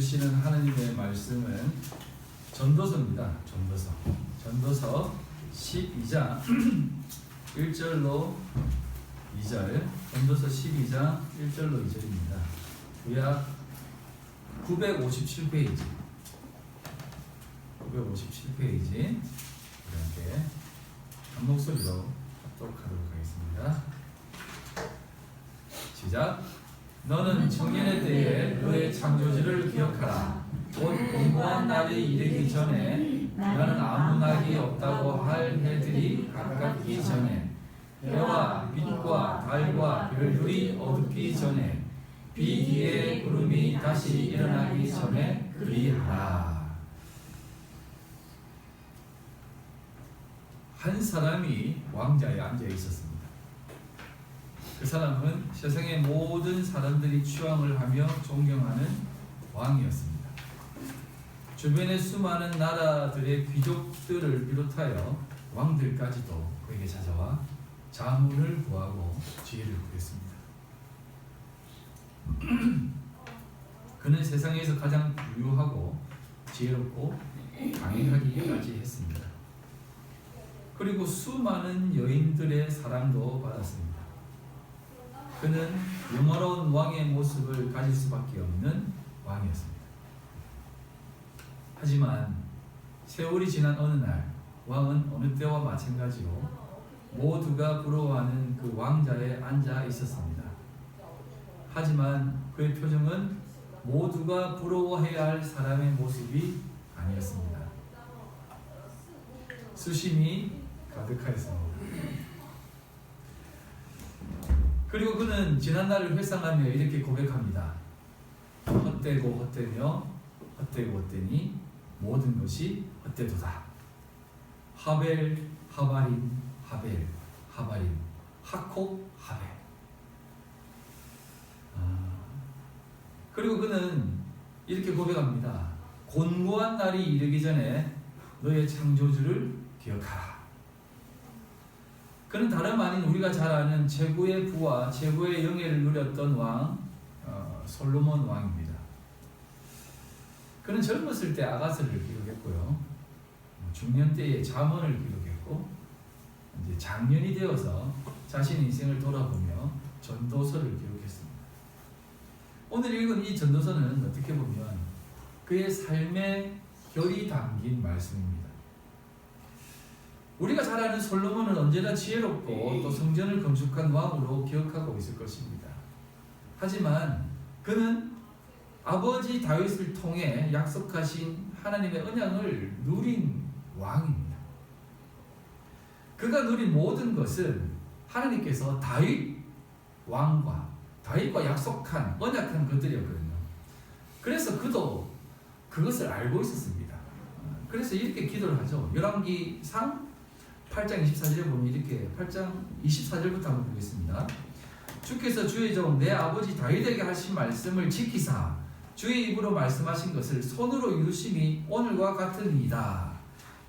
주시는 하나님의 말씀은 전도서입니다. 전도서 12장 1절로 2절, 전도서 12장 1절로 2절입니다. 구약 957페이지 우리 함께 한 목소리로 합독하도록 하겠습니다. 시작. 너는 청년의 때에 너의 창조주를 기억하라. 곧 공고한 날이 이르기 전에 너는 아무 낙이 없다고 할 해들이 가깝기 전에 해와 빛과 달과 별들이 어둡기 전에 비 뒤에 구름이 다시 일어나기 전에 그리하라. 한 사람이 왕자에 앉아 있었습니다. 그 사람은 세상의 모든 사람들이 추앙을 하며 존경하는 왕이었습니다. 주변의 수많은 나라들의 귀족들을 비롯하여 왕들까지도 그에게 찾아와 자문을 구하고 지혜를 구했습니다. 그는 세상에서 가장 부유하고 지혜롭고 강인하기까지 했습니다. 그리고 수많은 여인들의 사랑도 받았습니다. 그는 영화로운 왕의 모습을 가질 수밖에 없는 왕이었습니다. 하지만 세월이 지난 어느 날 왕은 어느 때와 마찬가지로 모두가 부러워하는 그 왕자에 앉아 있었습니다. 하지만 그의 표정은 모두가 부러워해야 할 사람의 모습이 아니었습니다. 수심이 가득하였습니다. 그리고 그는 지난날을 회상하며 이렇게 고백합니다. 헛되고 헛되며 헛되고 헛되니 모든 것이 헛되도다. 하벨 하바림 하벨 하바림 하콕 하벨. 그리고 그는 이렇게 고백합니다. 곤고한 날이 이르기 전에 너의 창조주를 기억하라. 그는 다름 아닌 우리가 잘 아는 최고의 부와 최고의 영예를 누렸던 왕 솔로몬 왕입니다. 그는 젊었을 때 아가서를 기록했고요, 중년 때에 잠언을 기록했고, 이제 장년이 되어서 자신의 인생을 돌아보며 전도서를 기록했습니다. 오늘 읽은 이 전도서는 어떻게 보면 그의 삶의 결이 담긴 말씀입니다. 우리가 잘 아는 솔로몬은 언제나 지혜롭고 또 성전을 건축한 왕으로 기억하고 있을 것입니다. 하지만 그는 아버지 다윗을 통해 약속하신 하나님의 언약을 누린 왕입니다. 그가 누린 모든 것은 하나님께서 다윗과 약속한 언약한 것들이었거든요. 그래서 그도 그것을 알고 있었습니다. 그래서 이렇게 기도를 하죠. 열왕기상 8장 24절에 보면 이렇게 8장 24절부터 한번 보겠습니다. 주께서 주의 종 내 아버지 다윗에게 하신 말씀을 지키사 주의 입으로 말씀하신 것을 손으로 이루심이 오늘과 같으니이다.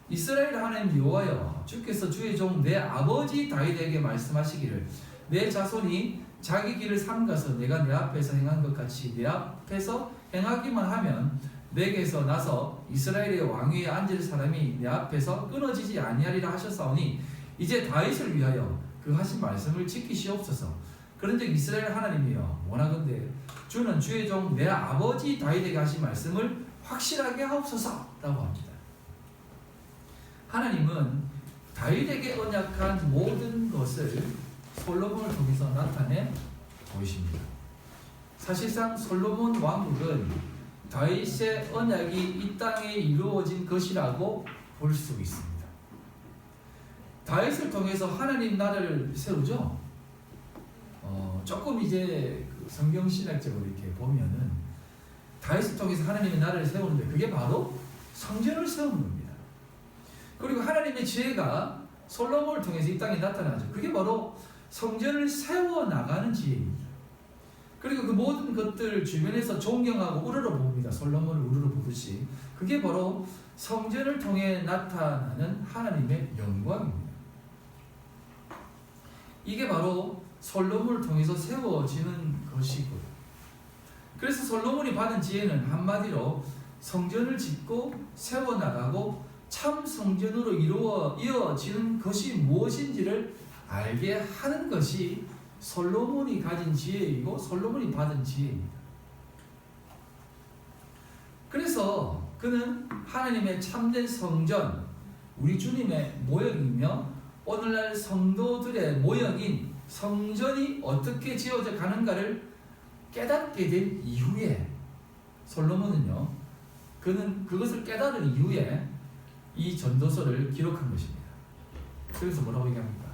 이스라엘 하나님 여호와여, 주께서 주의 종 내 아버지 다윗에게 말씀하시기를 내 자손이 자기 길을 삼가서 내가 내 앞에서 행한 것 같이 내 앞에서 행하기만 하면 내게서 나서 이스라엘의 왕위에 앉을 사람이 내 앞에서 끊어지지 아니하리라 하셨사오니 이제 다윗을 위하여 그 하신 말씀을 지키시옵소서. 그런즉 이스라엘 하나님이여, 원하건대 주는 주의 종 내 아버지 다윗에게 하신 말씀을 확실하게 하옵소서 라고 합니다. 하나님은 다윗에게 언약한 모든 것을 솔로몬을 통해서 나타내 보이십니다. 사실상 솔로몬 왕국은 다윗의 언약이 이 땅에 이루어진 것이라고 볼 수 있습니다. 다윗을 통해서 하나님 나라를 세우죠. 조금 이제 성경 신학적으로 이렇게 보면은 다윗을 통해서 하나님의 나라를 세우는데 그게 바로 성전을 세우는 겁니다. 그리고 하나님의 지혜가 솔로몬을 통해서 이 땅에 나타나죠. 그게 바로 성전을 세워 나가는 지혜입니다. 그리고 그 모든 것들 주변에서 존경하고 우러러봅니다. 솔로몬을 우러러보듯이. 그게 바로 성전을 통해 나타나는 하나님의 영광입니다. 이게 바로 솔로몬을 통해서 세워지는 것이고요. 그래서 솔로몬이 받은 지혜는 한마디로 성전을 짓고 세워나가고 참 성전으로 이어지는 것이 무엇인지를 알게 하는 것이 솔로몬이 가진 지혜이고 솔로몬이 받은 지혜입니다. 그래서 그는 하나님의 참된 성전, 우리 주님의 모형이며 오늘날 성도들의 모형인 성전이 어떻게 지어져 가는가를 깨닫게 된 이후에 솔로몬은요, 그는 그것을 깨달은 이후에 이 전도서를 기록한 것입니다. 그래서 뭐라고 얘기합니까?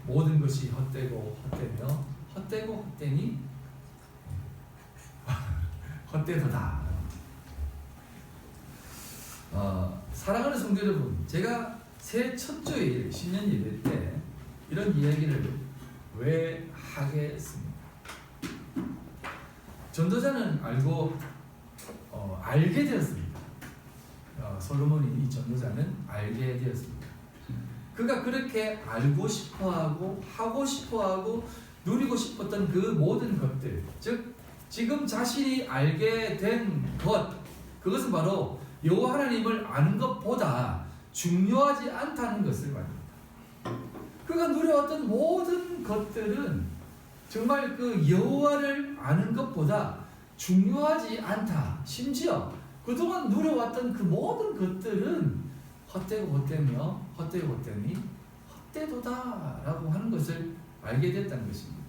모든 것이 헛되고 헛되며 헛되고 헛되니 헛되도다. 사랑하는 성도 여러분, 제가 새해 첫 주일 신년 예배 때 이런 이야기를 왜 하겠습니까? 전도자는 알게 되었습니다. 솔로몬이 이 전도자는 알게 되었습니다. 그가 그렇게 알고 싶어하고 하고 싶어하고 누리고 싶었던 그 모든 것들, 즉 지금 자신이 알게 된 것, 그것은 바로 여호와 하나님을 아는 것보다 중요하지 않다는 것을 말합니다. 그가 누려왔던 모든 것들은 정말 그 여호와를 아는 것보다 중요하지 않다. 심지어 그동안 누려왔던 그 모든 것들은 헛되고 헛되며 헛되고 헛되니 헛되도다 라고 하는 것을 알게 됐다는 것입니다.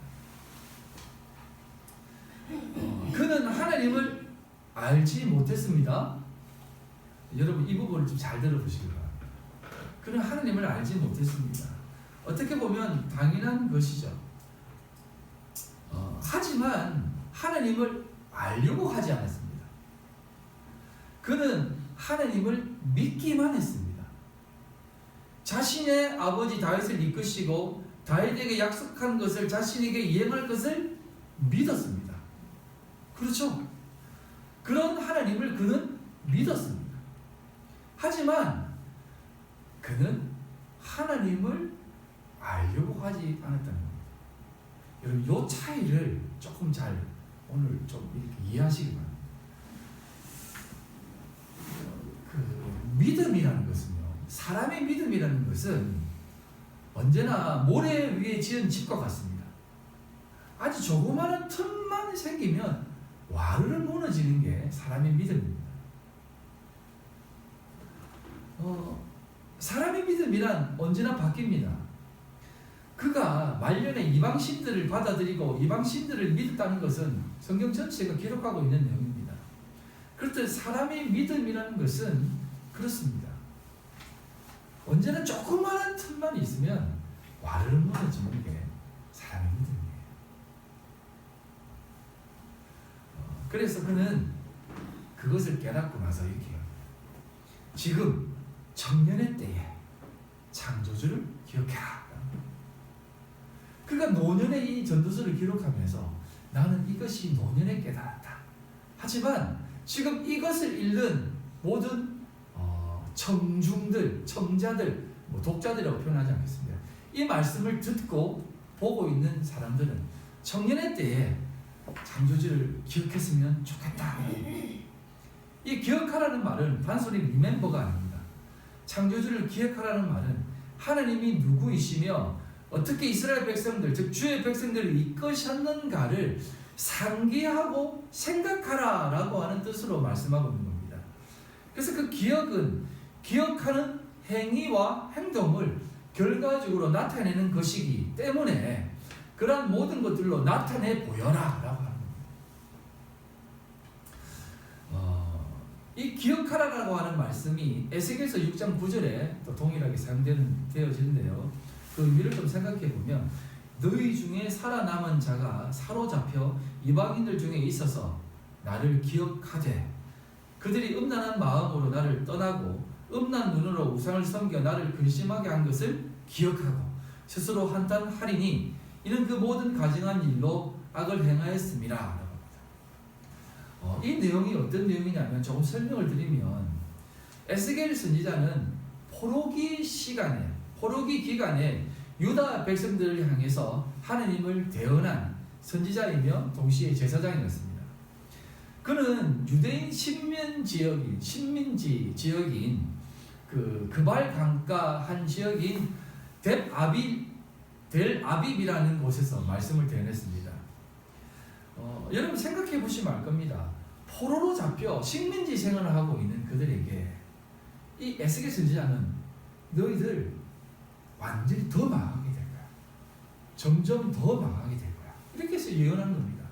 그는 하나님을 알지 못했습니다. 여러분 이 부분을 좀 잘 들어보시기 바랍니다. 그는 하나님을 알지 못했습니다. 어떻게 보면 당연한 것이죠. 하지만 하나님을 알려고 하지 않았습니다. 그는 하나님을 믿기만 했습니다. 자신의 아버지 다윗을 이끄시고 다윗에게 약속한 것을 자신에게 이행할 것을 믿었습니다. 그렇죠? 그런 하나님을 그는 믿었습니다. 하지만 그는 하나님을 알려고 하지 않았다는 겁니다. 여러분 이 차이를 조금 잘 오늘 좀 이렇게 이해하시기 바랍니다. 그 믿음이라는 것은요, 사람의 믿음이라는 것은 언제나 모래 위에 지은 집과 같습니다. 아주 조그마한 틈만 생기면 와르르 무너지는 게 사람의 믿음입니다. 사람의 믿음이란 언제나 바뀝니다. 그가 말년에 이방신들을 받아들이고 이방신들을 믿었다는 것은 성경 전체가 기록하고 있는 내용입니다. 그렇듯 사람의 믿음이라는 것은 그렇습니다. 언제나 조그마한 틈만 있으면 와르르 무너지는 게 사람의 믿음이에요. 그래서 그는 그것을 깨닫고 나서 이렇게 해요. 지금 청년의 때에 창조주를 기억해라. 그가 노년의 이 전도서를 기록하면서 나는 이것이 노년에 깨달았다. 하지만 지금 이것을 읽는 모든 청중들, 청자들, 독자들이라고 표현하지 않겠습니다. 이 말씀을 듣고 보고 있는 사람들은 청년의 때에 창조주를 기억했으면 좋겠다. 이 기억하라는 말은 단순히 리멤버가 아닙니다. 창조주를 기억하라는 말은 하나님이 누구이시며 어떻게 이스라엘 백성들, 즉 주의 백성들을 이끄셨는가를 상기하고 생각하라라고 하는 뜻으로 말씀하고 있는 겁니다. 그래서 그 기억은 기억하는 행위와 행동을 결과적으로 나타내는 것이기 때문에 그러한 모든 것들로 나타내 보여라 라고 하는 겁니다. 이 기억하라라고 하는 말씀이 에스겔서 6장 9절에 또 동일하게 사용되어지는데요. 그 의미를 좀 생각해 보면 너희 중에 살아남은 자가 사로잡혀 이방인들 중에 있어서 나를 기억하되 그들이 음란한 마음으로 나를 떠나고 음란 눈으로 우상을 섬겨 나를 근심하게 한 것을 기억하고 스스로 한탄하리니 이는 그 모든 가증한 일로 악을 행하였음이라 라고 합니다. 이 내용이 어떤 내용이냐면 조금 설명을 드리면 에스겔 선지자는 포로기 기간에 유다 백성들을 향해서 하나님을 대언한 선지자이며 동시에 제사장이었습니다. 그는 유대인 식민지 지역인 그 그발 강가 한 지역인 델 아빕이라는 곳에서 말씀을 대언했습니다. 여러분 생각해 보시면 알 겁니다. 포로로 잡혀 식민지 생활을 하고 있는 그들에게 이 에스겔 선지자는 너희들 완전히 더 망하게 될 거야. 점점 더 망하게 될 거야. 이렇게 해서 예언한 겁니다.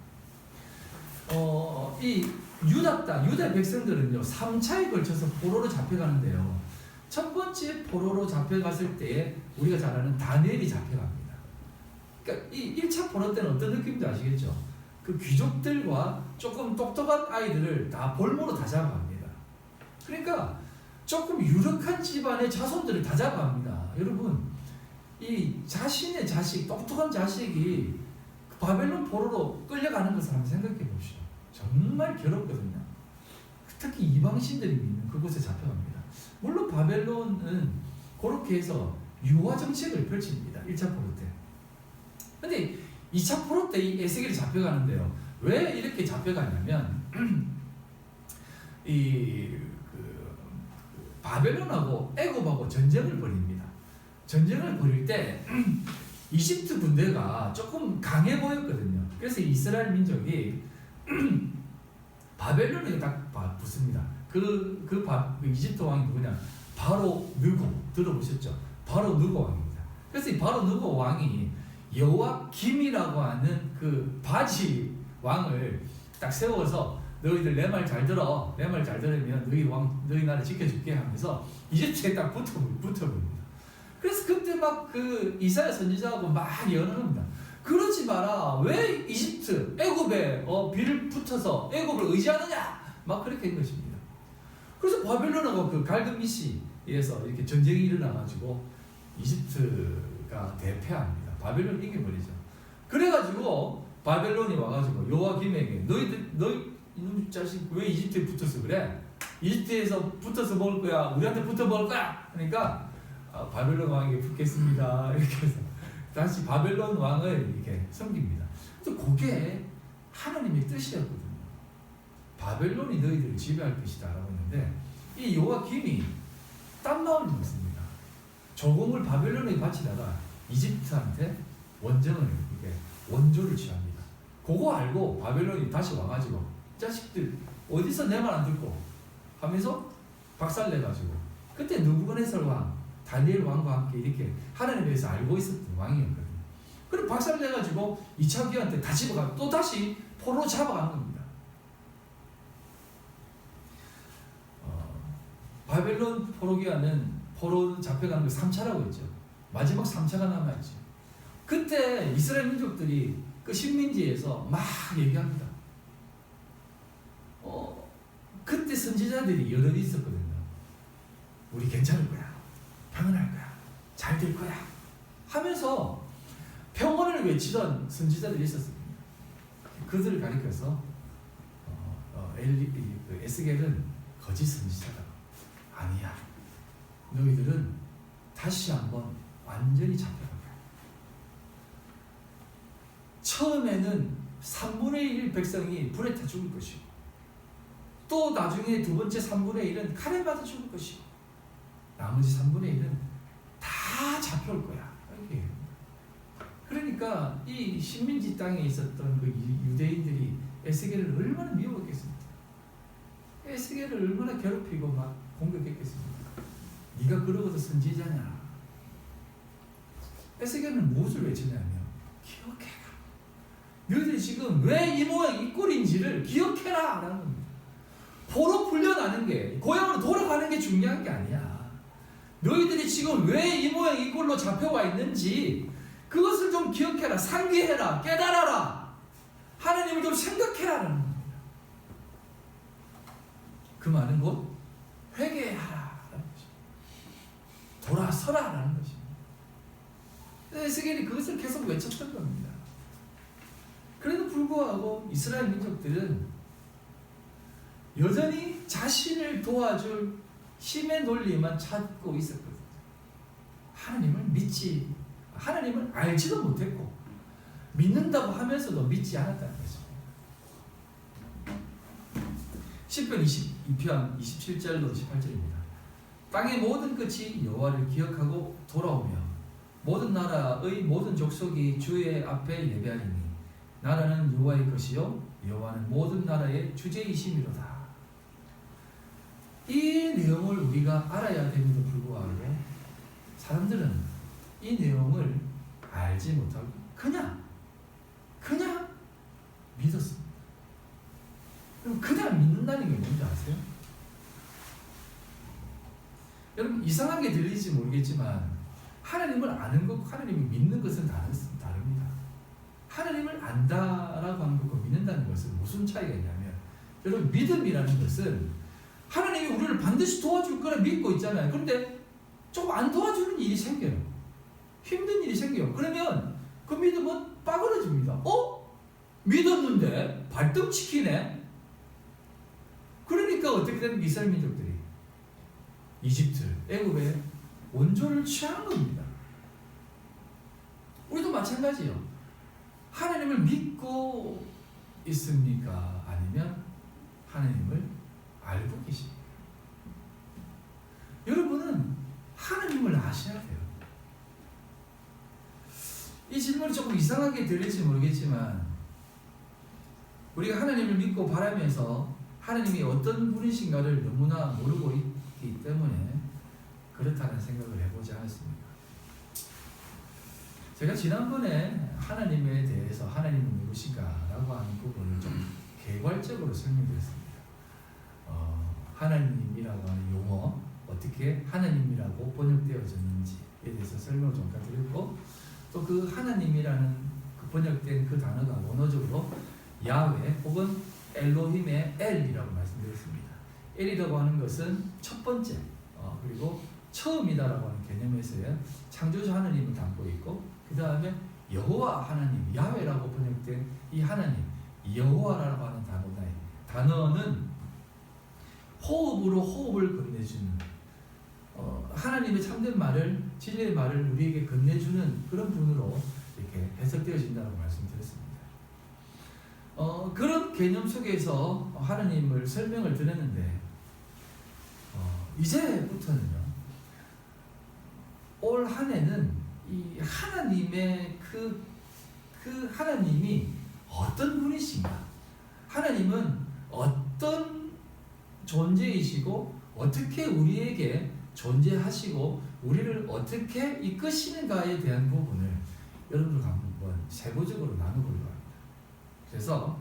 이 유다 백성들은요 3차에 걸쳐서 포로로 잡혀가는데요. 첫 번째 포로로 잡혀갔을 때 우리가 잘 아는 다니엘이 잡혀갑니다. 그러니까 이 1차 포로 때는 어떤 느낌인지 아시겠죠? 그 귀족들과 조금 똑똑한 아이들을 다 볼모로 다 잡아갑니다. 그러니까 조금 유력한 집안의 자손들을 다 잡아갑니다. 여러분, 이 자신의 자식, 똑똑한 자식이 바벨론 포로로 끌려가는 것을 한번 생각해 봅시다. 정말 괴롭거든요. 특히 이방신들이 있는 그곳에 잡혀갑니다. 물론 바벨론은 그렇게 해서 유화 정책을 펼칩니다. 1차 포로 때. 근데 2차 포로 때 이 에스겔이 잡혀가는데요. 왜 이렇게 잡혀가냐면 바벨론하고 애굽하고 전쟁을 벌입니다. 전쟁을 벌일 때 이집트 군대가 조금 강해 보였거든요. 그래서 이스라엘 민족이 바벨론에 딱 붙습니다. 그 이집트 왕이 누구냐? 바로 느고 들어보셨죠? 바로 느고 왕입니다. 그래서 이 바로 느고 왕이 여호와김이라고 하는 그 바지 왕을 딱 세워서 너희들 내 말 잘 들어. 내 말 잘 들으면 너희 나라 지켜줄게 하면서 이집트에 딱 붙어봅니다. 그래서 그때 막 그 이사야 선지자하고 막 예언합니다. 그러지 마라. 왜 이집트, 애굽에 비를 붙어서 애굽을 의지하느냐? 막 그렇게 한 것입니다. 그래서 바벨론하고 그 갈그미시에서 이렇게 전쟁이 일어나가지고 이집트가 대패합니다. 바벨론 이겨버리죠. 그래가지고 바벨론이 와가지고 여호와김에게 너희 이놈 자식 왜 이집트에 붙어서 그래? 이집트에서 붙어서 먹을 거야? 우리한테 붙어 먹을 거야? 그러니까 바벨론 왕에게 붙겠습니다. 이렇게 해서 다시 바벨론 왕을 이렇게 섬깁니다. 근데 그게 하나님의 뜻이었거든요. 바벨론이 너희들을 지배할 것이다 라고 했는데 이 여호와김이 딴 마음을 먹습니다. 조공을 바벨론에 바치다가 이집트한테 원조를 취합니다. 그거 알고 바벨론이 다시 와가지고 자식들 어디서 내 말 안 듣고 하면서 박살내가지고 그때 느부갓네살 왕, 다니엘 왕과 함께 이렇게 하나님에 대해서 알고 있었던 왕이었거든요. 그럼 박살내가지고 2차 기한 때 다 집어가고 또 다시 포로로 잡아간 겁니다. 바벨론 포로 잡혀가는 걸 3차라고 했죠. 마지막 3차가 남아있죠. 그때 이스라엘 민족들이 그 식민지에서 막 얘기합니다. 그때 선지자들이 여러 있었거든요. 우리 괜찮을 거야. 평안할 거야. 잘 될 거야. 하면서 평안을 외치던 선지자들이 있었습니다. 그들을 가리켜서 에스겔은 거짓 선지자다. 아니야. 너희들은 다시 한번 완전히 잡혀갈 거야. 처음에는 3분의 1 백성이 불에 타 죽을 것이고 또 나중에 두 번째 3분의 1은 칼에 맞아 죽을 것이고 나머지 3분의 1은 다 잡혀올 거야. 이렇게. 그러니까 이 식민지 땅에 있었던 그 유대인들이 에스겔을 얼마나 미워했겠습니까? 에스겔을 얼마나 괴롭히고 막 공격했겠습니까? 네가 그러고도 선지자냐? 에스겔은 무엇을 외치냐면 기억해라. 너희들이 지금 왜 이 모양 이 꼴인지를 기억해라 라는 겁니다. 포로 풀려나는 게 고향으로 돌아가는 게 중요한 게 아니야. 너희들이 지금 왜 이 모양 이 꼴로 잡혀와 있는지 그것을 좀 기억해라. 상기해라. 깨달아라. 하나님을 좀 생각해라 라는 겁니다. 그 말은 곧 회개하라 라는 것입니다. 돌아서라 라는 것입니다. 에스겔이 그것을 계속 외쳤던 겁니다. 그래도 불구하고 이스라엘 민족들은 여전히 자신을 도와줄 힘의 논리만 찾고 있었거든요. 하나님을 알지도 못했고 믿는다고 하면서도 믿지 않았다는 것입니다. 시편 22편 27절로 18절입니다. 땅의 모든 끝이 여호와를 기억하고 돌아오며 모든 나라의 모든 족속이 주의 앞에 예배하리니 나라는 여호와의 것이요 여호와는 모든 나라의 주제이심이로다. 이 내용을 우리가 알아야 됨에도 불구하고 사람들은 이 내용을 알지 못하고 그냥 믿었습니다. 그럼 그냥 믿는다는 게 뭔지 아세요? 여러분 이상하게 들릴지 모르겠지만 하나님을 아는 것과 하나님을 믿는 것은 다릅니다. 하나님을 안다라고 하는 것과 믿는다는 것은 무슨 차이가 있냐면 여러분 믿음이라는 것은 하나님이 우리를 반드시 도와줄 거라 믿고 있잖아요. 그런데 조금 안 도와주는 일이 생겨요. 힘든 일이 생겨요. 그러면 그 믿음은 빠그러집니다. 믿었는데 발등치키네. 그러니까 어떻게 되는 이스라엘 민족들이 이집트, 애굽의 원조를 취하는 겁니다. 우리도 마찬가지예요. 하나님을 믿고 있습니까? 아니면 하나님을 알고 계십니까? 여러분은 하나님을 아셔야 돼요. 이 질문이 조금 이상하게 들릴지 모르겠지만 우리가 하나님을 믿고 바라면서 하나님이 어떤 분이신가를 너무나 모르고 있기 때문에 그렇다는 생각을 해보지 않았습니까? 제가 지난번에 하나님에 대해서 하나님은 누구신가라고 하는 부분을 좀 개괄적으로 설명드렸습니다. 하나님이라고 하는 용어 어떻게 하나님이라고 번역되어졌는지에 대해서 설명을 좀 드렸고 또 그 하나님이라는 그 번역된 그 단어가 원어적으로 야훼 혹은 엘로힘의 엘이라고 말씀드렸습니다. 엘이라고 하는 것은 첫 번째 그리고 처음이다라고 하는 개념에서의 창조주 하나님을 담고 있고 그 다음에 여호와 하나님 야훼라고 번역된 이 하나님 여호와라고 하는 단어는 호흡으로 호흡을 건네주는 하나님의 참된 말을 진리의 말을 우리에게 건네주는 그런 분으로 이렇게 해석되어진다고 말씀드렸습니다. 그런 개념 속에서 하나님을 설명을 드렸는데 이제부터는요 올 한 해는 이 하나님의 그 하나님이 어떤 분이신가, 하나님은 어떤 존재이시고 어떻게 우리에게 존재하시고 우리를 어떻게 이끄시는가에 대한 부분을 여러분들과 한번 세부적으로 나눠보려고 합니다. 그래서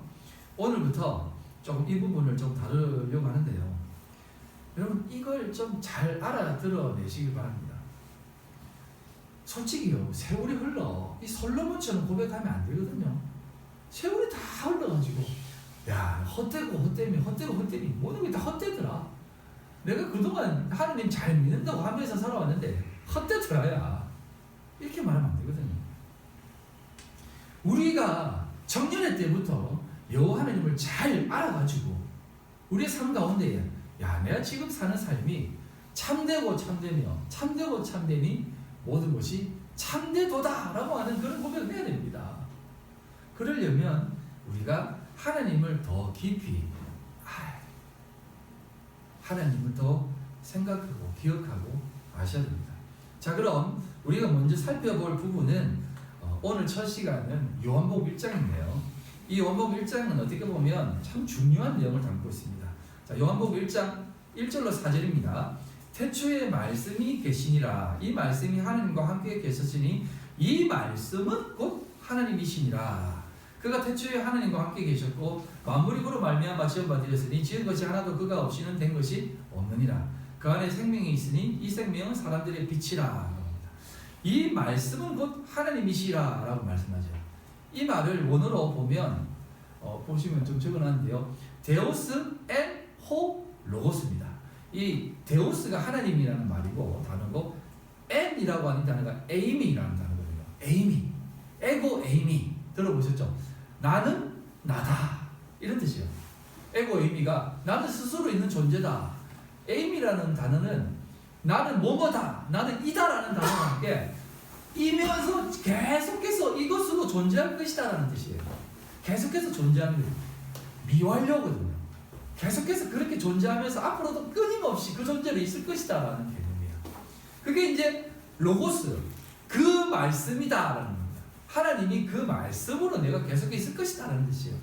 오늘부터 조금 이 부분을 좀 다루려고 하는데요. 여러분 이걸 좀 잘 알아들어내시기 바랍니다. 솔직히요 세월이 흘러 이 솔로몬처럼 고백하면 안 되거든요. 세월이 다 흘러가지고 야 헛되고 모든 게 다 헛되더라. 내가 그동안 하나님 잘 믿는다고 하면서 살아왔는데 헛되더라야 이렇게 말하면 안 되거든요. 우리가 청년의 때부터 여호와 하나님을 잘 알아가지고 우리의 삶 가운데에 야 내가 지금 사는 삶이 참되고 참되며 참되고 참되니 모든 것이 참되도다 라고 하는 그런 고백을 해야 됩니다. 그러려면 우리가 하나님을 더 깊이 하나님을 더 생각하고 기억하고 아셔야 됩니다. 자 그럼 우리가 먼저 살펴볼 부분은 오늘 첫 시간은 요한복음 1장인데요. 이 요한복음 1장은 어떻게 보면 참 중요한 내용을 담고 있습니다. 자 요한복음 1장 1절로 4절입니다. 태초에 말씀이 계시니라. 이 말씀이 하나님과 함께 계셨으니 이 말씀은 곧 하나님이시니라. 그가 태초에 하나님과 함께 계셨고 만물이 그로 말미암아 지음받으셨으니 지은 것이 하나도 그가 없이는 된 것이 없느니라. 그 안에 생명이 있으니 이 생명은 사람들의 빛이라. 이 말씀은 곧 하나님이시라 라고 말씀하죠. 이 말을 원어로 보면 보시면 좀 적어놨는데요. 데오스 엔 호 로고스입니다. 이 데오스가 하나님이라는 말이고 단어고 엔이라고 하는 단어가 에이미라는 단어거든요. 에이미, 에고 에이미 들어보셨죠? 나는 나다 이런 뜻이에요. 에고 에이미가 나는 스스로 있는 존재다. 에이미라는 단어는 나는 뭐뭐다, 나는 이다라는 단어와 함께 이면서 계속해서 이것으로 존재할 것이다라는 뜻이에요. 계속해서 존재하는 거예요. 미완료거든요. 계속해서 그렇게 존재하면서 앞으로도 끊임없이 그 존재로 있을 것이다 라는 개념이에요. 그게 이제 로고스, 그 말씀이다 라는 겁니다. 하나님이 그 말씀으로 내가 계속 있을 것이다 라는 뜻이에요.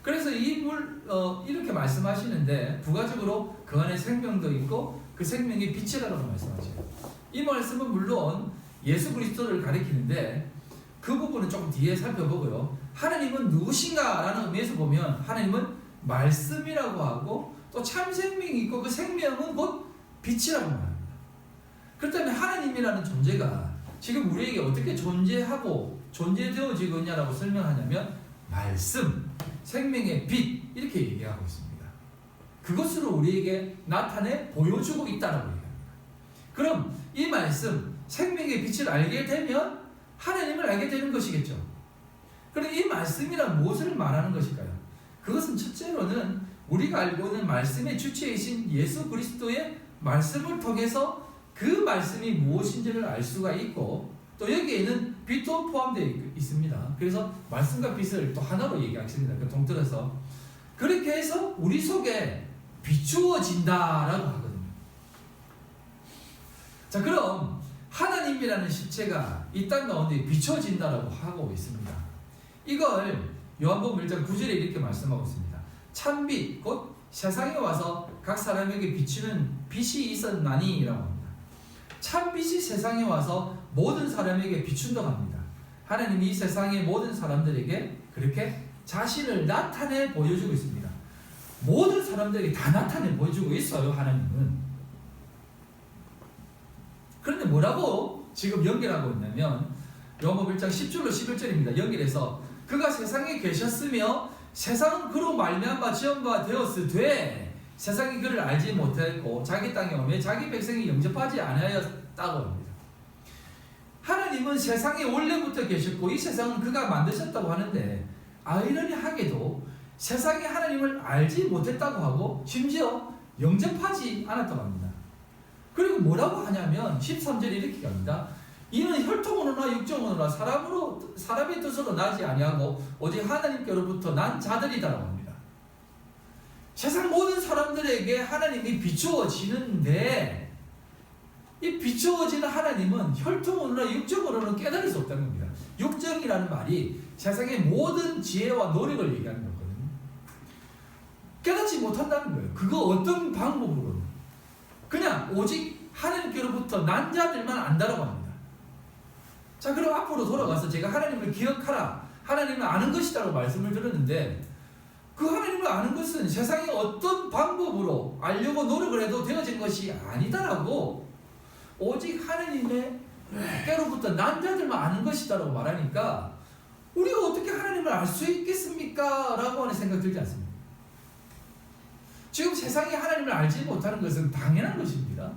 그래서 이렇게 말씀하시는데 부가적으로 그 안에 생명도 있고 그 생명이 빛이라고 말씀하셔요. 이 말씀은 물론 예수 그리스도를 가리키는데 그 부분은 조금 뒤에 살펴보고요. 하나님은 누구신가 라는 의미에서 보면 하나님은 말씀이라고 하고 또 참 생명이 있고 그 생명은 곧 빛이라고 말합니다. 그렇다면 하나님이라는 존재가 지금 우리에게 어떻게 존재하고 존재되어지고 있냐라고 설명하냐면 말씀, 생명의 빛 이렇게 얘기하고 있습니다. 그것으로 우리에게 나타내 보여주고 있다라고 얘기합니다. 그럼 이 말씀, 생명의 빛을 알게 되면 하나님을 알게 되는 것이겠죠. 그럼 이 말씀이란 무엇을 말하는 것일까요? 그것은 첫째로는 우리가 알고 있는 말씀의 주체이신 예수 그리스도의 말씀을 통해서 그 말씀이 무엇인지를 알 수가 있고 또 여기에는 빛도 포함되어 있습니다. 그래서 말씀과 빛을 또 하나로 얘기하십니다. 그 동틀어서 그렇게 해서 우리 속에 비추어진다라고 하거든요. 자, 그럼 하나님이라는 실체가 이 땅 가운데 비춰진다라고 하고 있습니다. 이걸 요한복음 1장 9절에 이렇게 말씀하고 있습니다. 참빛 곧 세상에 와서 각 사람에게 비추는 빛이 있었나니 라고 합니다. 참빛이 세상에 와서 모든 사람에게 비춘다고 합니다. 하나님이 이 세상의 모든 사람들에게 그렇게 자신을 나타내 보여주고 있습니다. 모든 사람들에게 다 나타내 보여주고 있어요. 하나님은. 그런데 뭐라고 지금 연결하고 있냐면 요한복음 1장 10절로 11절입니다. 연결해서 그가 세상에 계셨으며 세상은 그로 말미암아 지은 바 되었으되 세상이 그를 알지 못했고 자기 땅에 오매 자기 백성이 영접하지 아니하였다고 합니다. 하나님은 세상에 원래부터 계셨고 이 세상은 그가 만드셨다고 하는데 아이러니하게도 세상이 하나님을 알지 못했다고 하고 심지어 영접하지 않았다고 합니다. 그리고 뭐라고 하냐면 13절에 이렇게 합니다. 이는 혈통으로나 육정으로나 사람의 뜻으로 나지 아니하고 오직 하나님께로부터 난 자들이다라고 합니다. 세상 모든 사람들에게 하나님이 비추어지는데 이 비추어지는 하나님은 혈통으로나 육정으로는 깨달을 수 없다는 겁니다. 육정이라는 말이 세상의 모든 지혜와 노력을 얘기하는 거거든요. 깨닫지 못한다는 거예요. 그거 어떤 방법으로는 그냥 오직 하나님께로부터 난 자들만 안다라고 합니다. 자, 그럼 앞으로 돌아가서 제가 하나님을 기억하라, 하나님을 아는 것이다라고 말씀을 드렸는데 그 하나님을 아는 것은 세상의 어떤 방법으로 알려고 노력을 해도 되어진 것이 아니다라고 오직 하나님의 깨로부터 난 자들만 아는 것이다라고 말하니까 우리가 어떻게 하나님을 알 수 있겠습니까? 라고 하는 생각 들지 않습니까? 지금 세상이 하나님을 알지 못하는 것은 당연한 것입니다.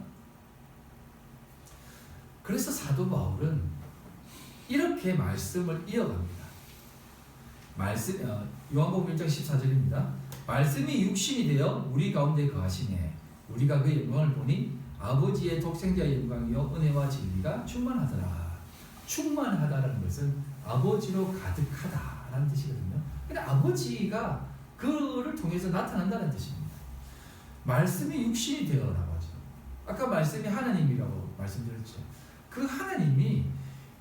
그래서 사도 바울은 이렇게 말씀을 이어갑니다. 요한복음 1장 14절입니다. 말씀이 육신이 되어 우리 가운데 거하시네 우리가 그 영광을 보니 아버지의 독생자의 영광이요 은혜와 진리가 충만하더라. 충만하다라는 것은 아버지로 가득하다라는 뜻이거든요. 근데 아버지가 그를 통해서 나타난다는 뜻입니다. 말씀이 육신이 되어라고 하죠. 아까 말씀이 하나님이라고 말씀드렸죠. 그 하나님이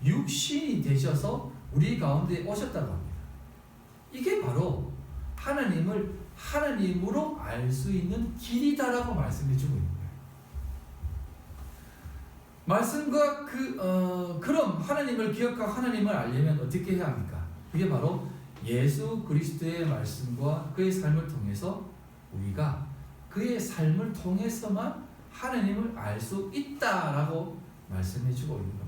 육신이 되셔서 우리 가운데 오셨다고 합니다. 이게 바로 하나님을 하나님으로 알 수 있는 길이다라고 말씀해 주고 있는 거예요. 말씀과 그럼 하나님을 기억하고 하나님을 알려면 어떻게 해야 합니까? 그게 바로 예수 그리스도의 말씀과 그의 삶을 통해서 우리가 그의 삶을 통해서만 하나님을 알 수 있다라고 말씀해 주고 있는 겁니다.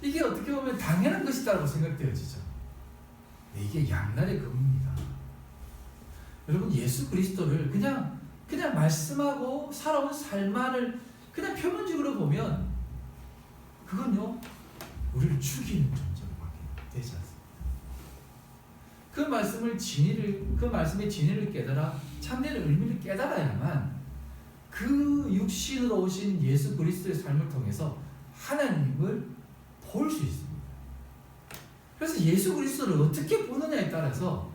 이게 어떻게 보면 당연한 것이다라고 생각되어지죠. 이게 양날의 검입니다. 여러분 예수 그리스도를 그냥 말씀하고 살아온 삶만을 그냥 표면적으로 보면 그건요 우리를 죽이는 존재로밖에 되지 않습니다. 그 말씀의 진리를 깨달아 참된 의미를 깨달아야만 그 육신으로 오신 예수 그리스도의 삶을 통해서 하나님을 볼 수 있습니다. 그래서 예수 그리스도를 어떻게 보느냐에 따라서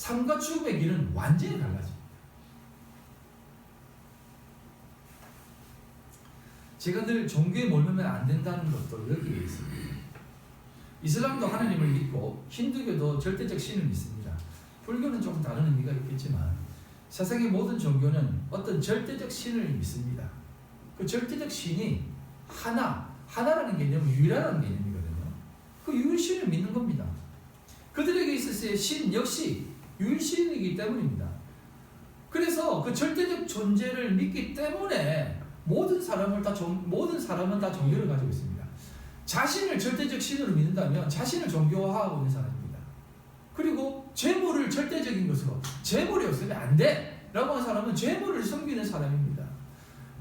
삶과 죽음의 길은 완전히 달라집니다. 제가 늘 종교에 몰면 안 된다는 것도 여기에 있습니다. 이슬람도 하나님을 믿고 힌두교도 절대적 신을 믿습니다. 불교는 좀 다른 의미가 있겠지만 세상의 모든 종교는 어떤 절대적 신을 믿습니다. 그 절대적 신이 하나라는 개념은 유일하다는 개념이거든요. 그 유일신을 믿는 겁니다. 그들에게 있어서의 신 역시 유일신이기 때문입니다. 그래서 그 절대적 존재를 믿기 때문에 모든 사람은 다 종교를 가지고 있습니다. 자신을 절대적 신으로 믿는다면 자신을 종교화하고 있는 사람입니다. 그리고 재물을 절대적인 것으로 재물이 없으면 안 돼! 라고 하는 사람은 재물을 섬기는 사람입니다.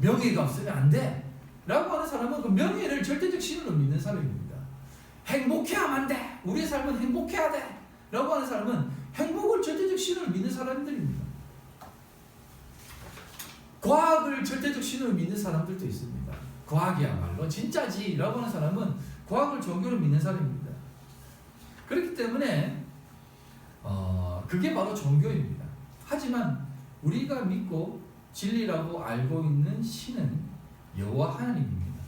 명예가 없으면 안 돼! 라고 하는 사람은 그 명예를 절대적 신으로 믿는 사람입니다. 행복해야만 돼! 우리의 삶은 행복해야 돼! 라고 하는 사람은 행복을 절대적 신으로 믿는 사람들입니다. 과학을 절대적 신으로 믿는 사람들도 있습니다. 과학이야말로 진짜지 라고 하는 사람은 과학을 종교로 믿는 사람입니다. 그렇기 때문에 그게 바로 종교입니다. 하지만 우리가 믿고 진리라고 알고 있는 신은 여호와 하나님입니다.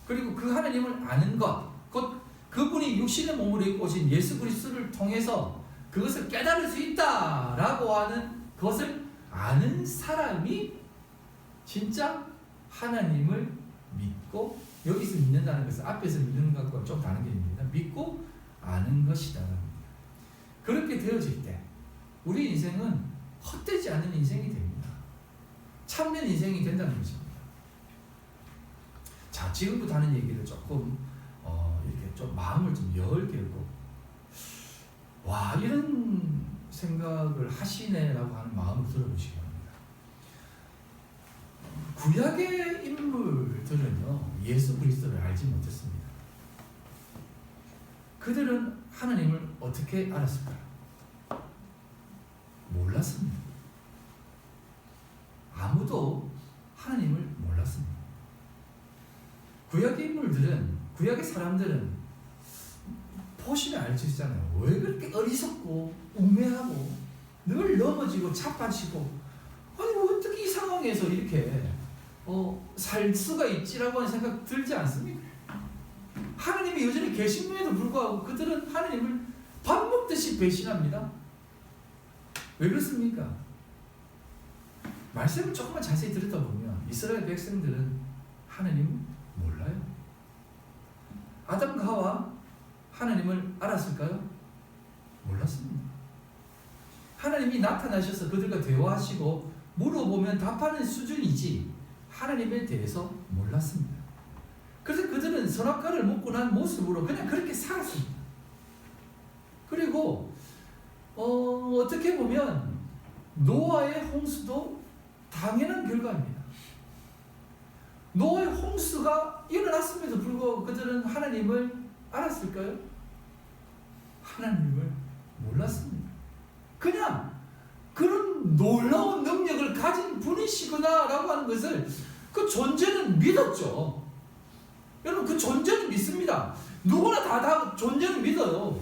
그리고 그 하나님을 아는 것, 곧 그분이 육신의 몸으로 입고 오신 예수 그리스도를 통해서 그것을 깨달을 수 있다라고 하는 것을 아는 사람이 진짜 하나님을 믿고, 여기서 믿는다는 것은 앞에서 믿는 것과 좀 다른 개념입니다. 믿고 아는 것이다. 그렇게 되어질 때 우리 인생은 헛되지 않은 인생이 됩니다. 참된 인생이 된다는 것입니다. 자, 지금부터 하는 얘기를 조금 이렇게 좀 마음을 좀 열고, 와, 이런 생각을 하시네라고 하는 마음을 들어보시기 바랍니다. 구약의 인물들은요, 예수 그리스도를 알지 못했습니다. 그들은 하나님을 어떻게 알았을까요? 몰랐습니다. 아무도 하나님을 몰랐습니다. 구약의 인물들은, 구약의 사람들은 보시면 알 수 있잖아요. 왜 그렇게 어리석고 우매하고 늘 넘어지고 자빠지고, 아니 어떻게 이 상황에서 이렇게 살 수가 있지라고 하는 생각 들지 않습니까? 하나님이 여전히 계심에도 불구하고 그들은 하나님을 밥 먹듯이 배신합니다. 왜 그렇습니까? 말씀을 조금만 자세히 들여다보면 이스라엘 백성들은 하나님을 몰라요. 아담과 하와 하나님을 알았을까요? 몰랐습니다. 하나님이 나타나셔서 그들과 대화하시고 물어보면 답하는 수준이지 하나님에 대해서 몰랐습니다. 그래서 그들은 선악과를 먹고 난 모습으로 그냥 그렇게 살았습니다. 그리고 어떻게 보면 노아의 홍수도 당연한 결과입니다. 노아의 홍수가 일어났음에도 불구하고 그들은 하나님을 알았을까요? 하나님을 몰랐습니다. 그냥 그런 놀라운 능력을 가진 분이시구나 라고 하는 것을, 그 존재는 믿었죠. 여러분, 그 존재는 믿습니다. 누구나 다 존재는 믿어요.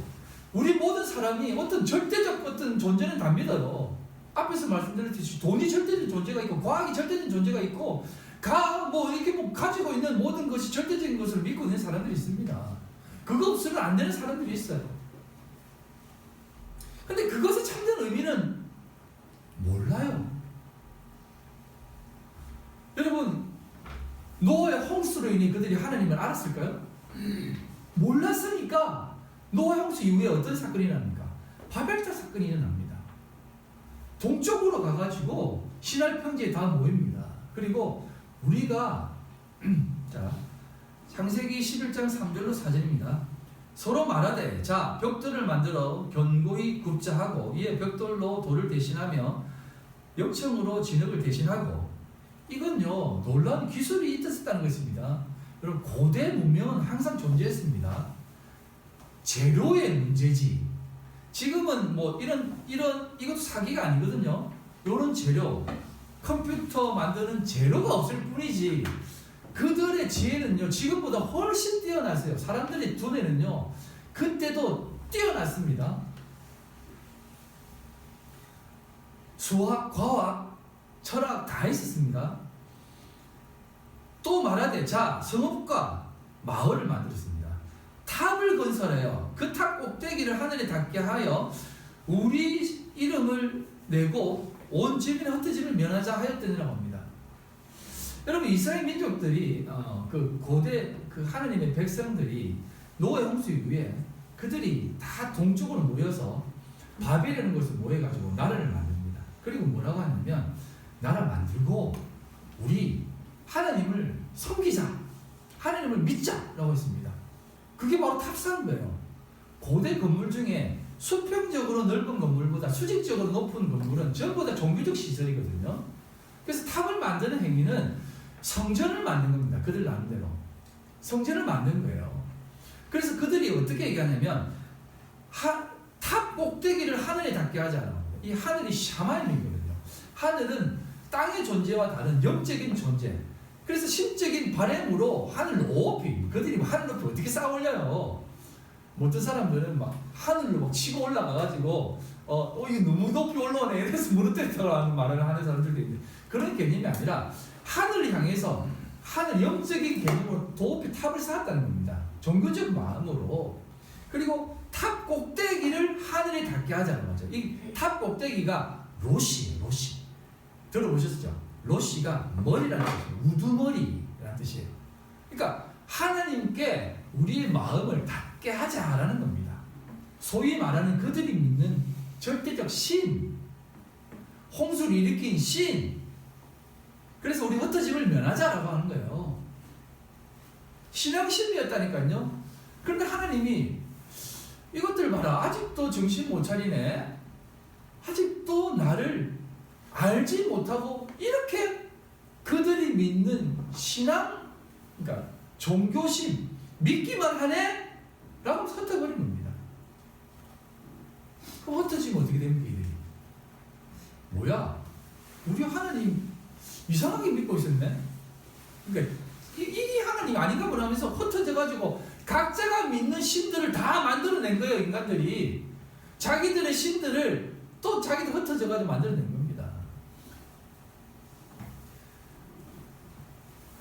우리 모든 사람이 어떤 절대적 어떤 존재는 다 믿어요. 앞에서 말씀드렸듯이 돈이 절대적인 존재가 있고 과학이 절대적인 존재가 있고 이렇게 가지고 있는 모든 것이 절대적인 것을 믿고 있는 사람들이 있습니다. 그거 없으면 안 되는 사람들이 있어요. 근데 그것의 참된 의미는 몰라요. 여러분, 노아의 홍수로 인해 그들이 하나님을 알았을까요? 몰랐으니까 노아의 홍수 이후에 어떤 사건이 일어납니까? 바벨탑 사건이 일어납니다. 동쪽으로 가가지고 시날 평지에 다 모입니다. 그리고 우리가 자, 창세기 11장 3절로 4절입니다. 서로 말하되, 자, 벽돌을 만들어 견고히 굽자 하고 이에 벽돌로 돌을 대신하며 역청으로 진흙을 대신하고. 이건요, 놀라운 기술이 있었다는 것입니다. 여러분, 고대 문명은 항상 존재했습니다. 재료의 문제지. 지금은 이것도 사기가 아니거든요. 이런 재료, 컴퓨터 만드는 재료가 없을 뿐이지 그들의 지혜는요, 지금보다 훨씬 뛰어났어요. 사람들의 두뇌는요, 그때도 뛰어났습니다. 수학, 과학, 철학 다 있었습니다. 또 말하되 자 성읍과 마을을 만들었습니다. 탑을 건설하여 그 탑 꼭대기를 하늘에 닿게 하여 우리 이름을 내고 온 집이나 흩어짐을 면하자 하였더니라고 합니다. 여러분 이스라엘 민족들이 그 고대 그 하나님의 백성들이 노아 홍수 이후에 그들이 다 동쪽으로 모여서 바벨이라는 곳에 모여가지고 나라를 만듭니다. 그리고 뭐라고 하냐면 나라 만들고 우리 하나님을 섬기자, 하나님을 믿자라고 했습니다. 그게 바로 탑사인 거예요. 고대 건물 중에 수평적으로 넓은 건물보다 수직적으로 높은 건물은 전부 다 종교적 시설이거든요. 그래서 탑을 만드는 행위는 성전을 만든 겁니다. 그들 나름대로 성전을 만든 거예요. 그래서 그들이 어떻게 얘기하냐면 탑 꼭대기를 하늘에 닿게 하자라고 합니다. 이 하늘이 샤마임이거든요. 하늘은 땅의 존재와 다른 영적인 존재. 그래서 신적인 바램으로 하늘 높이, 그들이 하늘 높이 어떻게 쌓아 올려요? 어떤 사람들은 막 하늘로 막 치고 올라가가지고 이게 너무 높이 올라오네 이래서 무너뜨렸다고 말을 하는 사람들도 있는데, 그런 개념이 아니라 하늘을 향해서 하늘 영적인 개념으로 높이 탑을 쌓았다는 겁니다. 종교적 마음으로. 그리고 탑 꼭대기를 하늘에 닿게 하자는 거죠. 이 탑 꼭대기가 로시예요. 로시 들어보셨죠? 로시가 머리라는 뜻이에요. 우두머리라는 뜻이에요. 그러니까 하나님께 우리의 마음을 닿게 하자라는 겁니다. 소위 말하는 그들이 믿는 절대적 신, 홍수를 일으킨 신. 그래서 우리 흩어짐을 면하자라고 하는 거예요. 신앙심이었다니까요. 그런데 하나님이 이것들 봐라, 아직도 정신 못 차리네, 아직도 나를 알지 못하고 이렇게 그들이 믿는 신앙, 그러니까 종교심, 믿기만 하네? 라고 흩어버린 겁니다. 그럼 흩어지면 어떻게 됩니까? 이들이? 뭐야? 우리 하나님 이상하게 믿고 있었네? 그러니까 이게 하나님 아닌가 보다 하면서 흩어져가지고 각자가 믿는 신들을 다 만들어낸 거예요. 인간들이 자기들의 신들을 또 자기들 흩어져가지고 만들어낸 겁니다.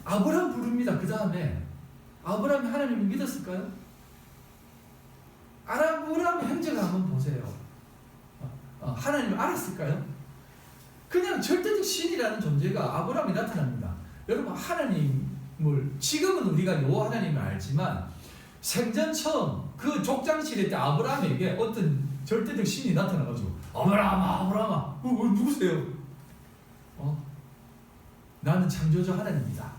아브라함 부릅니다. 그 다음에 아브라함이 하나님을 믿었을까요? 아브라함의 행적을 한번 보세요. 하나님을 알았을까요? 그냥 절대적 신이라는 존재가 아브라함이 나타납니다. 여러분, 하나님을 지금은 우리가 요 하나님을 알지만 생전 처음 그 족장시대 때 아브라함에게 어떤 절대적 신이 나타나가지고 아브라함아 누구세요? 나는 창조주 하나님이다.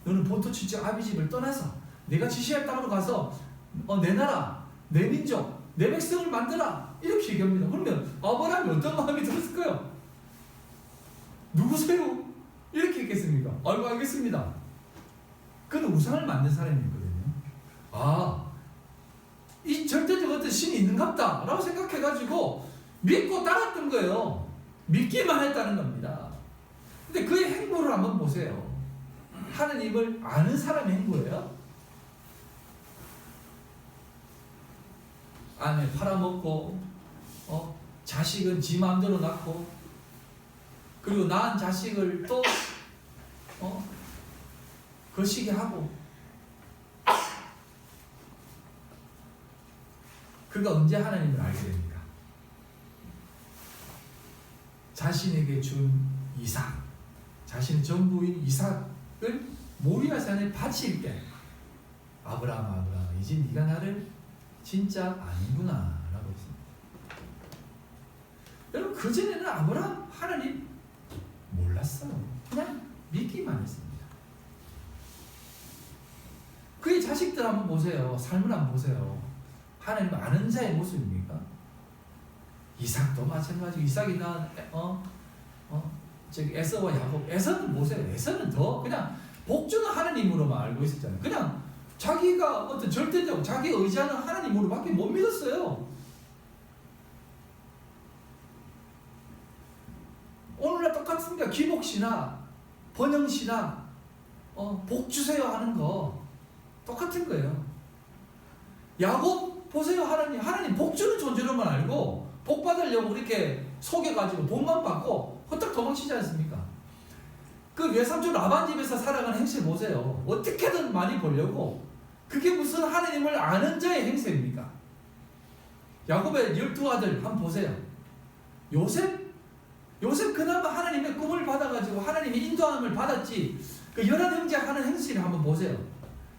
너는 본토 출신 아비집을 떠나서 내가 지시할 땅으로 가서 내 나라, 내 민족, 내 백성을 만들라, 이렇게 얘기합니다. 그러면 아브라함이 어떤 마음이 들었을까요? 누구세요? 이렇게 했겠습니까? 아이고 알겠습니다. 그는 우상을 만든 사람이거든요. 이 절대적 어떤 신이 있는갑다 라고 생각해가지고 믿고 따랐던 거예요. 믿기만 했다는 겁니다. 근데 그의 행보를 한번 보세요. 하느님을 아는 사람의 행보예요. 아내 팔아먹고 자식은 지 마음대로 낳고, 그리고 낳은 자식을 또 거시기 하고. 그가 언제 하나님을 알게 됩니까? 자신에게 준 이삭, 자신의 전부인 이삭을 모리아산에 바칠 때 아브라함 이제 네가 나를 진짜 아는구나 라고 했습니다. 여러분, 그전에는 아브라함 하나님 몰랐어요. 그냥 믿기만 했습니다. 그의 자식들 한번 보세요. 삶을 한번 보세요. 하나님 아는 자의 모습입니까? 이삭도 마찬가지고, 이삭이 낳은 에서와 야곱. 에서는 보세요. 에서는 더 그냥 복주는 하나님으로만 알고 있었잖아요. 그냥 자기가 어떤 절대적 자기 의지하는 하나님으로밖에 못 믿었어요. 오늘날 똑같습니다. 기복신학, 번영신학, 복 주세요 하는 거 똑같은 거예요. 야곱 보세요. 하나님 복 주는 존재로만 알고 복 받으려고 이렇게 속여가지고 돈만 받고 헛딱 도망치지 않습니까? 그 외삼촌 라반 집에서 살아가는 행세 보세요. 어떻게든 많이 벌려고. 그게 무슨 하나님을 아는 자의 행세입니까? 야곱의 12아들 한번 보세요. 요셉 그나마 하나님의 꿈을 받아가지고 하나님의 인도함을 받았지. 그 11형제 하는 행실을 한번 보세요.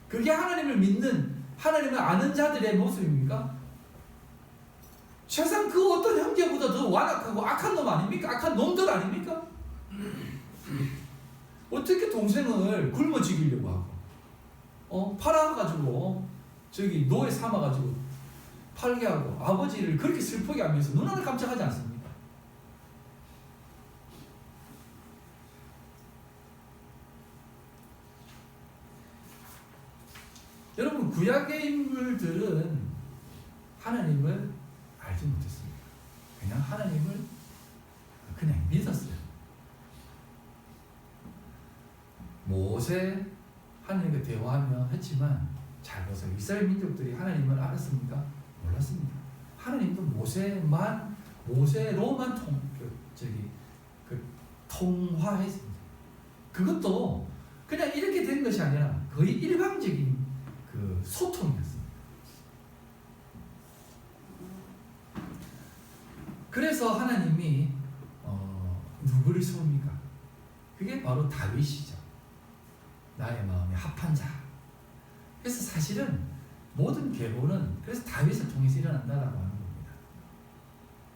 그게 하나님을 믿는, 하나님을 아는 자들의 모습입니까? 세상 그 어떤 형제보다 더 완악하고 악한 놈 아닙니까? 악한 놈들 아닙니까? 어떻게 동생을 굶어 죽이려고 하고, 팔아가지고, 저기 노예 삼아가지고 팔게 하고, 아버지를 그렇게 슬프게 하면서 눈 하나 깜짝하지 않습니까? 여러분, 구약의 인물들은 하나님을 알지 못했습니다. 그냥 하나님을 그냥 믿었어요. 모세 하나님과 대화하며 했지만 잘 보세요. 이스라엘 민족들이 하나님을 알았습니까? 몰랐습니다. 하나님도 모세로만 통화했습니다. 그것도 그냥 이렇게 된 것이 아니라 거의 일방적인 그 소통이었습니다. 그래서 하나님이 누구를 세웁니까? 그게 바로 다윗이죠. 나의 마음에 합한 자. 그래서 사실은 모든 계보는 그래서 다윗을 통해서 일어난다라고 하는 겁니다.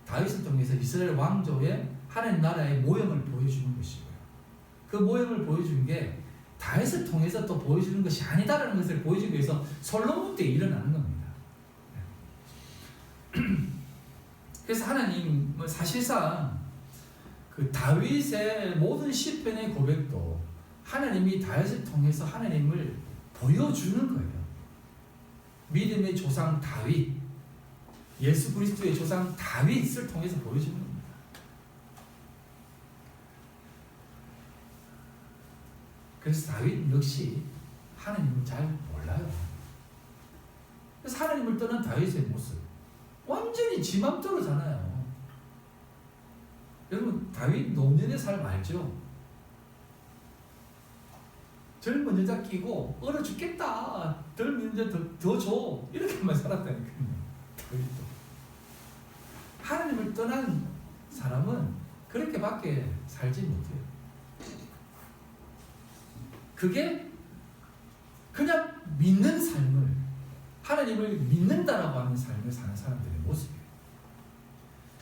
다윗을 통해서 이스라엘 왕조의 하나님 나라의 모형을 보여주는 것이고요. 그 모형을 보여준 게 다윗을 통해서 또 보여주는 것이 아니다라는 것을 보여주기 위해서 솔로몬 때 일어나는 겁니다. 그래서 하나님은 사실상 그 다윗의 모든 시편의 고백도 하나님이 다윗을 통해서 하나님을 보여주는 거예요. 믿음의 조상 다윗, 예수 그리스도의 조상 다윗을 통해서 보여주는 겁니다. 그래서 다윗 역시 하나님을 잘 몰라요. 그래서 하나님을 떠난 다윗의 모습 완전히 지 맘대로잖아요. 여러분, 다윗 노년의 삶 알죠? 젊은 여자 끼고 얼어 죽겠다, 젊은 여자 더 줘, 이렇게만 살았다니까요. 다윗도 하나님을 떠난 사람은 그렇게밖에 살지 못해요. 그게 그냥 믿는 삶을, 하나님을 믿는다라고 하는 삶을 사는 사람들의 모습이에요.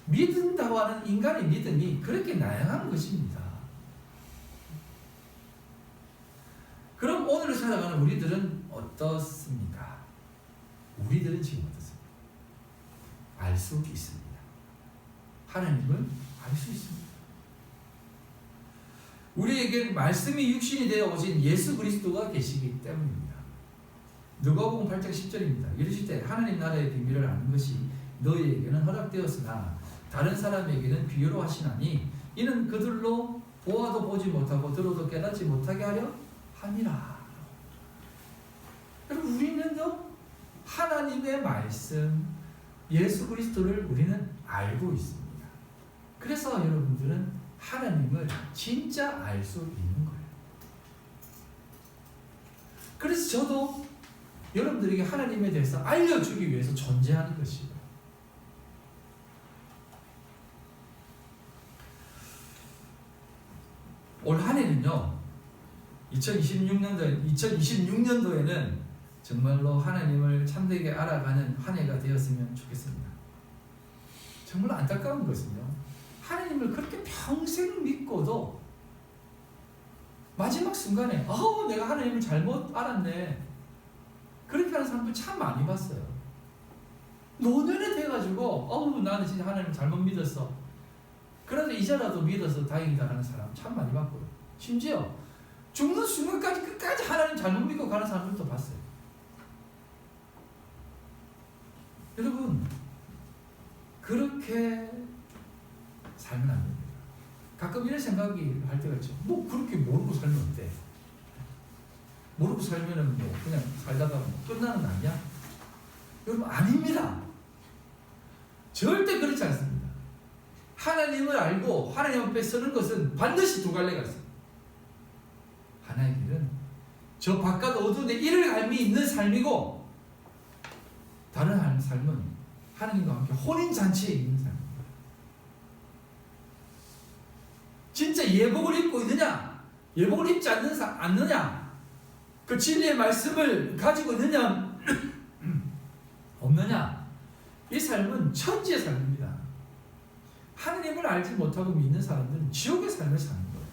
믿는다고 하는 인간의 믿음이 그렇게 다양한 것입니다. 그럼 오늘을 살아가는 우리들은 어떻습니까? 우리들은 지금 어떻습니까? 알 수 있습니다. 하나님을 알 수 있습니다. 우리에게 말씀이 육신이 되어 오신 예수 그리스도가 계시기 때문입니다. 누가복음 8장 10절입니다. 이르시되 하나님 나라의 비밀을 아는 것이 너희에게는 허락되었으나 다른 사람에게는 비유로 하시나니 이는 그들로 보아도 보지 못하고 들어도 깨닫지 못하게 하려 함이라. 여러분, 우리는요 하나님의 말씀 예수 그리스도를 우리는 알고 있습니다. 그래서 여러분들은 하나님을 진짜 알 수 있는 거예요. 그래서 저도 여러분들에게 하나님에 대해서 알려주기 위해서 존재하는 것이고요. 올 한 해는요 2026년도에는 정말로 하나님을 참되게 알아가는 한 해가 되었으면 좋겠습니다. 정말 안타까운 것은요, 하나님을 그렇게 평생 믿고도 마지막 순간에 내가 하나님을 잘못 알았네, 그렇게 하는 사람들 참 많이 봤어요. 노년에 돼가지고 나는 진짜 하나님 잘못 믿었어, 그래도 이제라도 믿어서 다행이다라는 사람 참 많이 봤고요. 심지어 죽는 순간까지 끝까지 하나님 잘못 믿고 가는 사람들도 봤어요. 여러분, 그렇게 살면 안 됩니다. 가끔 이런 생각이 할 때가 있죠. 그렇게 모르고 살면 어때? 모르고 살면은 그냥 살다가 끝나는 거 아니야? 여러분, 아닙니다. 절대 그렇지 않습니다. 하나님 하나님을 알고 하나님 앞에 서는 것은 반드시 두 갈래가 있습니다. 하나의 길은 저 바깥 어두운데 이를 갈미 있는 삶이고, 다른 삶은 하나님과 함께 혼인잔치에 있는 삶입니다. 진짜 예복을 입고 있느냐, 예복을 입지 않느냐, 그 진리의 말씀을 가지고 있느냐 없느냐, 이 삶은 천지의 삶입니다. 하나님을 알지 못하고 믿는 사람들은 지옥의 삶을 사는 거예요.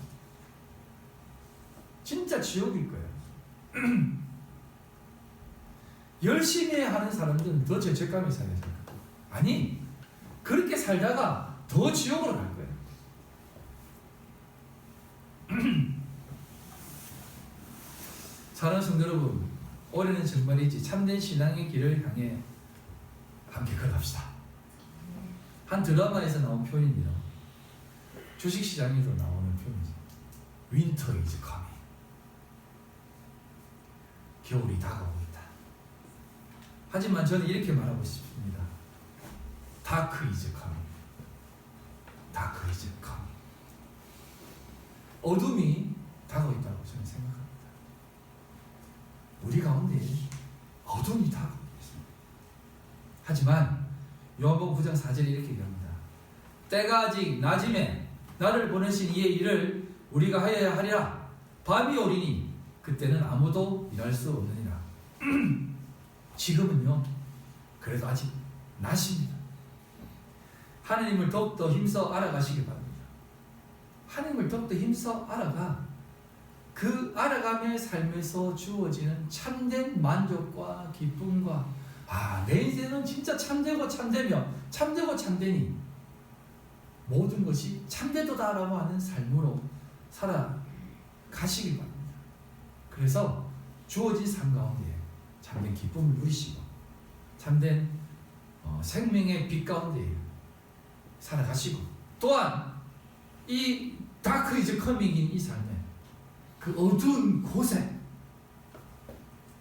진짜 지옥일 거예요. 열심히 하는 사람들은 더 죄책감이 살아요. 아니, 그렇게 살다가 더 지옥으로 갈 거예요. 사랑하는 성도 여러분, 올해는 정말이지 참된 신앙의 길을 향해 함께 걸어갑시다. 한 드라마에서 나온 표현입니다. 주식시장에도 나오는 표현이죠. Winter is coming. 겨울이 다가오고 있다. 하지만 저는 이렇게 말하고 싶습니다. Dark is coming. Dark is coming. 어둠이 다가오고 있다고 저는 생각합니다. 우리 가운데 어둠이 다가오고 있습니다. 하지만 요한복음 9장 4절에 이렇게 얘기합니다. 때가 아직 낮음에 나를 보내신 이의 일을 우리가 하여야 하리라. 밤이 오리니 그때는 아무도 일할 수 없느니라. 지금은요, 그래도 아직 낮입니다. 하나님을 더욱더 힘써 알아가시기 바랍니다. 하나님을 더욱더 힘써 알아가 그 알아감의 삶에서 주어지는 참된 만족과 기쁨과, 내 인생은 진짜 참되고 참되며 참되고 참되니 모든 것이 참되도다라고 하는 삶으로 살아가시기 바랍니다. 그래서 주어진 삶 가운데 참된 기쁨을 누리시고 참된 생명의 빛 가운데 살아가시고, 또한 이 다크 이즈 커밍인 이 삶에 그 어두운 곳에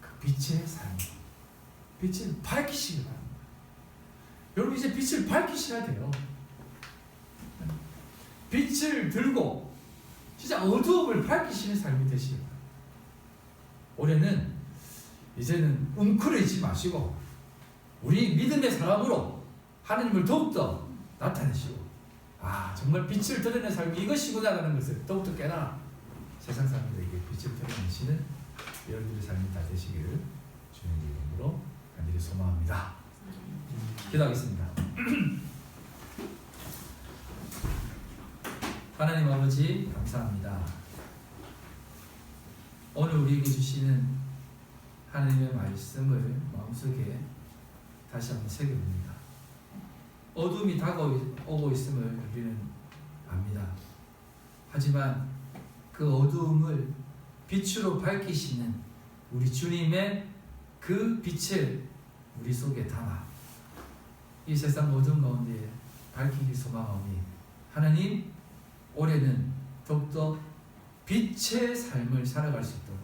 그 빛의 삶, 빛을 밝히시기 바랍니다. 여러분, 이제 빛을 밝히셔야 돼요. 빛을 들고 진짜 어두움을 밝히시는 삶이 되시기 바랍니다. 올해는 이제는 웅크리지 마시고 우리 믿음의 사람으로 하나님을 더욱더 나타내시고, 정말 빛을 드러내는 삶이 이것이구나라는 것을 더욱더 깨달아 세상 사람들에게 빛을 드러내시는 여러분들의 삶이 다 되시기를 주님의 이름으로 간절히 소망합니다. 기도하겠습니다. 하나님 아버지, 감사합니다. 오늘 우리에게 주시는 하나님의 말씀을 마음속에 다시 한번 새겨봅니다. 어둠이 다가오고 있음을 우리는 압니다. 하지만 그 어두움을 빛으로 밝히시는 우리 주님의 그 빛을 우리 속에 담아 이 세상 어두운 가운데 밝히기 소망하오니, 하나님, 올해는 더욱더 빛의 삶을 살아갈 수 있도록,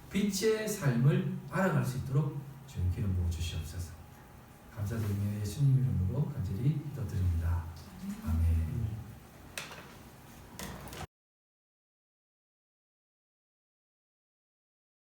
빛의 삶을 알아갈 수 있도록 주님 기름 부어 주시옵소서. 감사드리며 예수님 이름으로 간절히 기도드립니다. 아멘.